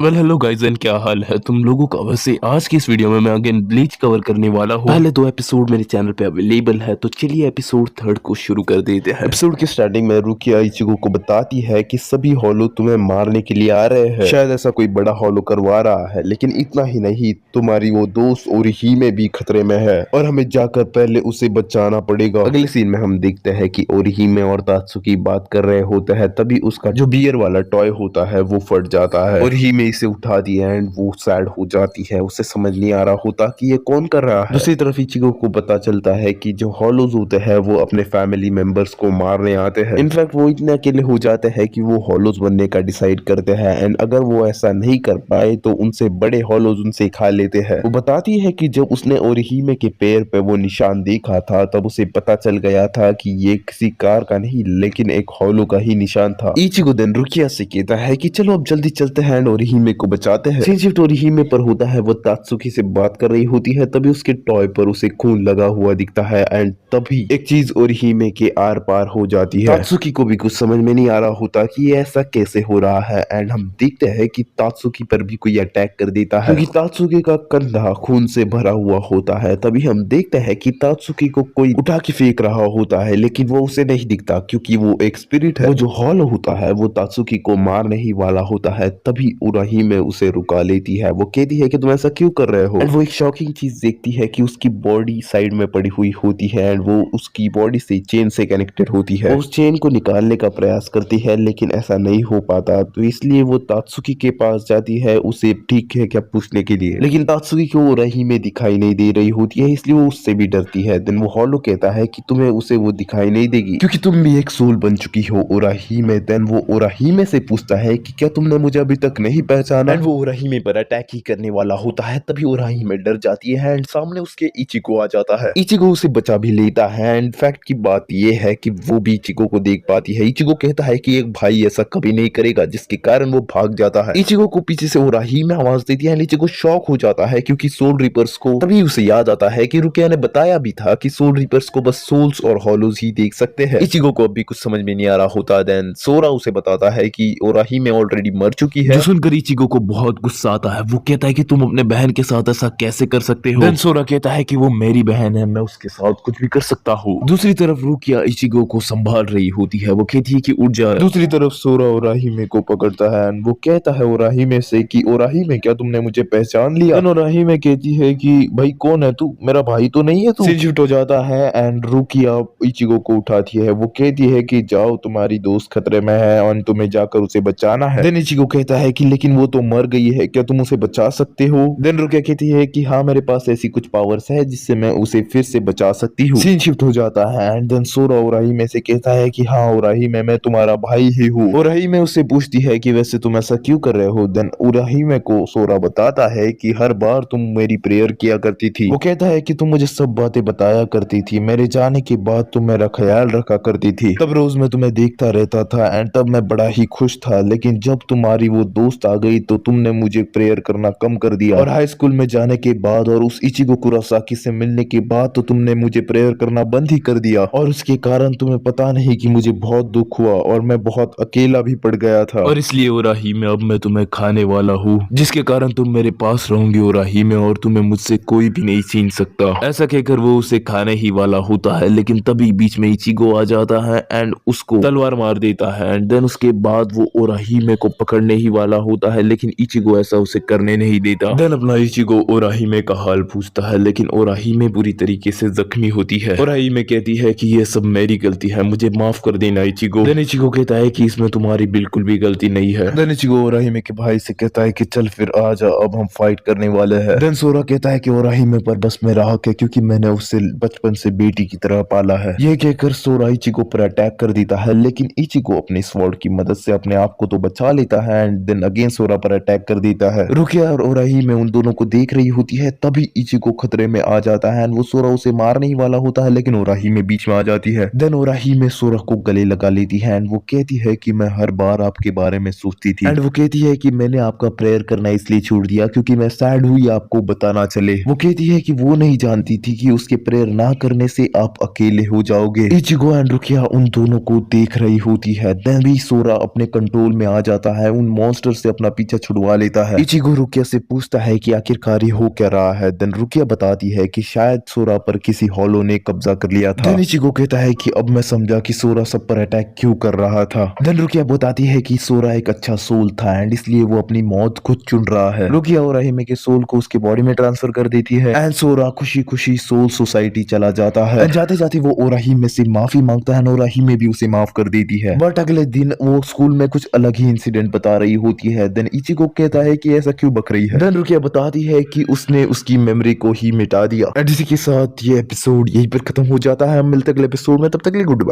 Hello guys and क्या हाल है तुम लोगों का। वैसे आज की इस वीडियो में मैं अगेन ब्लीच कवर करने वाला हूँ। पहले दो एपिसोड मेरे चैनल पे अवेलेबल है, तो चलिए एपिसोड थर्ड को शुरू कर देते हैं। एपिसोड की स्टार्टिंग में रुकिया इचिगो को बताती है कि सभी हॉलो तुम्हें मारने के लिए आ रहे हैं। शायद ऐसा कोई बड़ा हॉलो करवा रहा है, लेकिन इतना ही नहीं, तुम्हारी वो दोस्त ओरिहीमे भी खतरे में है और हमें जाकर पहले उसे बचाना पड़ेगा। अगले सीन में हम देखते हैं कि ओरिहीमे और तात्सुकी बात कर रहे होते हैं, तभी उसका जो बियर वाला टॉय होता है वो फट जाता है। ओरिहीमे इसे उठाती है एंड वो सैड हो जाती है। उसे समझ नहीं आ रहा होता कि ये कौन कर रहा है। दूसरी तरफ इचिगो को पता चलता है कि जो हॉलोज होते हैं वो अपने फैमिली मेंबर्स को मारने आते हैं। इनफैक्ट वो इतने अकेले हो जाते हैं कि वो हॉलोज बनने का डिसाइड करते हैं एंड अगर वो ऐसा नहीं कर पाए तो उनसे बड़े हॉलोज उनसे खा लेते हैं। वो बताती है कि जब उसने ओरिहीमे के पैर पे वो निशान देखा था तब उसे पता चल गया था कि ये किसी कार का नहीं लेकिन एक हॉलो का ही निशान था। इचिगो देन रुकिया से कहता है कि चलो अब जल्दी चलते हैं एंड ओरिहीमे को बचाते हैं। सीन शिफ्ट ओरिहीमे पर होता है। वो तात्सुकी से बात कर रही होती है, तभी उसके टॉय पर उसे खून लगा हुआ दिखता है एंड तभी एक चीज ओरिहीमे के आर पार हो जाती है। तात्सुकी को भी कुछ समझ में नहीं आ रहा होता कि ये ऐसा कैसे हो रहा है एंड हम देखते हैं कि तात्सुकी पर भी कोई अटैक कर देता है क्योंकि तात्सुकी का कंधा खून से भरा हुआ होता है। तभी हम देखते हैं कि तात्सुकी को कोई उठा के फेंक रहा होता है, लेकिन वो उसे नहीं दिखता क्योंकि वो एक स्पिरिट है। वो जो हॉल होता है वो तात्सुकी को मारने ही वाला होता है। तभी ओरिहीमे उसे रुका लेती है। वो कहती है कि तुम ऐसा क्यों कर रहे हो एंड वो एक शॉकिंग चीज देखती है कि उसकी बॉडी साइड में पड़ी हुई होती है एंड वो उसकी बॉडी से चेन से कनेक्टेड होती है। वो उस चेन को निकालने का प्रयास करती है लेकिन ऐसा नहीं हो पाता, तो इसलिए वो तात्सुकी के पास जाती है उसे ठीक है क्या पूछने के लिए, लेकिन तात्सुकी को ओरिहीमे दिखाई नहीं दे रही होती है, इसलिए वो उससे भी डरती है। देन वो हॉलो कहता है कि तुम्हें उसे वो दिखाई नहीं देगी क्योंकि तुम भी एक सोल बन चुकी हो ओरिहीमे। देन वो ओरिहीमे से पूछता है कि क्या तुमने मुझे अभी तक नहीं पहचाना एंड वो ओरिहीमे पर अटैक ही करने वाला होता है। तभी ओरिहीमे डर जाती है एंड सामने उसके इचिगो आ जाता है। इचिगो उसे बचा भी लेता है एंड फैक्ट की बात ये है कि वो भी इचिगो को देख पाती है। इचिगो कहता है कि एक भाई ऐसा कभी नहीं करेगा, जिसके कारण वो भाग जाता है। इचिगो को पीछे से ओरिहीमे आवाज देती है एंड इचिगो शॉक हो जाता है क्योंकि सोल रिपर्स को तभी उसे याद आता है कि रुकिया ने बताया भी था कि सोल रिपर्स को बस सोल्स और हॉलोज ही देख सकते हैं। इचिगो को अभी कुछ समझ में नहीं आ रहा होता। देन सोरा उसे बताता है कि ओरिहीमे ऑलरेडी मर चुकी है। जो सुनकर इचिगो को बहुत गुस्सा आता है। वो कहता है कि तुम अपने बहन के साथ ऐसा कैसे कर सकते हो। देन सोरा कहता है कि वो मेरी बहन है, मैं उसके साथ कुछ भी कर सकता हूँ। दूसरी तरफ रुकिया इचिगो को संभाल रही होती है। वो कहती है कि उठ जा। दूसरी तरफ सोरा ओरिहीमे को पकड़ता है एंड वो कहता है ओरिहीमे से कि ओरिहीमे क्या तुमने मुझे पहचान लिया। देन ओरिहीमे कहती है कि भाई कौन है तू, मेरा भाई तो नहीं है तू। सीन शिफ्ट हो जाता है एंड रुकिया इचिगो को उठाती है। वो कहती है कि जाओ तुम्हारी दोस्त खतरे में है और तुम्हें जाकर उसे बचाना है। देन इचिगो कहता है कि लेकिन वो तो मर गई है, क्या तुम उसे बचा सकते हो। देन रुकिया कहती है कि हाँ मेरे पास ऐसी कुछ पावर्स है जिससे मैं उसे फिर से बचा सकती हूँ। सीन शिफ्ट हो जाता है एंड देन सोरा ओरिहीमे से कहता है कि हाँ ओरिहीमे मैं तुम्हारा भाई ही हूँ। ओरिहीमे उससे पूछती है कि वैसे तुम ऐसा क्यों कर रहे हो। देन ओरिहीमे को सोरा बताता है कि हर बार तुम मेरी प्रेयर किया करती थी। वो कहता है कि तुम मुझे सब बातें बताया करती थी, मेरे जाने के बाद तुम मेरा ख्याल रखा करती थी, तब रोज मैं तुम्हें देखता रहता था एंड तब मैं बड़ा ही खुश था, लेकिन जब तुम्हारी वो दोस्त आ गई तो तुमने मुझे प्रेयर करना कम कर दिया और हाई स्कूल में जाने के बाद और उस इचिगो कुरासाकी से मिलने के बाद तो तुमने मुझे प्रेयर करना बंद ही कर दिया और उसके कारण तुम्हें पता नहीं कि मुझे बहुत दुख हुआ और मैं बहुत अकेला भी पड़ गया था। और इसलिए ओरिहीमे अब मैं तुम्हें खाने वाला हूँ, जिसके कारण तुम मेरे पास रहोगे ओरिहीमे, और तुम्हें मुझसे कोई भी नहीं छीन सकता। ऐसा कहकर वो उसे खाने ही वाला होता है, लेकिन तभी बीच में इचिगो आ जाता है एंड उसको तलवार मार देता है एंड देन उसके बाद वो ओरिहीमे को पकड़ने ही वाला होता है, लेकिन इचिगो ऐसा उसे करने नहीं देता। देन अपना इचिगो ओरिहीमे का हाल पूछता है, लेकिन ओरिहीमे बुरी तरीके से जख्मी होती है। ओरिहीमे कहती है कि ये सब मेरी गलती है, मुझे माफ कर देना इचिगो। देन इचिगो कहता है कि इसमें तुम्हारी बिल्कुल भी गलती नहीं है। देन इचिगो ओरिहीमे के भाई से कहता है कि चल फिर आ जा, अब हम फाइट करने वाले हैं। देन सोरा कहता है कि ओरिहीमे पर बस मेरा हक है क्योंकि मैंने उसे बचपन से बेटी की तरह पाला है। ये कहकर सोरा इचिगो पर अटैक कर देता है, लेकिन इचिगो अपने स्वॉर्ड की मदद से अपने आप को तो बचा लेता है एंड देन अगेन सोरा पर अटैक कर देता है। रुकिया और ओरिहीमे उन दोनों को देख रही होती है, तभी इचिगो खतरे में आ जाता है एंड वो सोरा उसे मारने ही वाला होता है, लेकिन ओरिहीमे बीच में आ जाती है। देन ओरिहीमे सोरा को गले लगा लेती है एंड वो कहती है कि मैं हर बार आपके बारे में सोचती थी एंड वो कहती है कि मैंने आपका प्रेयर करना इसलिए छोड़ दिया क्योंकि मैं सैड हुई आपको बताना चले। वो कहती है कि वो नहीं जानती थी कि उसके प्रेयर ना करने से आप अकेले हो जाओगे। इचिगो एंड रुकिया उन दोनों को देख रही होती है। देन भी सोरा अपने कंट्रोल में आ जाता है, उन मॉन्स्टर से अपना पीछा छुड़वा लेता है। इचिगो रुकिया से पूछता है कि आखिरकार ये हो क्या रहा है। देन रुकिया बताती है कि शायद सोरा पर किसी हॉलो ने कब्जा कर लिया था। देन इचिगो कहता है कि अब मैं समझा कि सोरा सब पर अटैक क्यों कर रहा था। देन रुकिया बताती है कि सोरा एक अच्छा सोल था एंड इसलिए वो अपनी मौत खुद चुन रहा है। रुकिया ओराहिमे के सोल को उसके बॉडी में ट्रांसफर कर देती है एंड सोरा खुशी खुशी सोल सोसाइटी चला जाता है। जाते जाते वो ओराहिमे से माफी मांगता है, ओराहिमे भी उसे माफ कर देती है। बट अगले दिन वो स्कूल में कुछ अलग ही इंसिडेंट बता रही होती है। देन इचिगो कहता है कि ऐसा क्यों बक रही है। देन रुकिया बताती है कि उसने उसकी मेमोरी को ही मिटा दिया। एंड इसी के साथ ये एपिसोड यहीं पर खत्म हो जाता है। हम मिलते हैं अगले एपिसोड में, तब तक के लिए गुड बाय।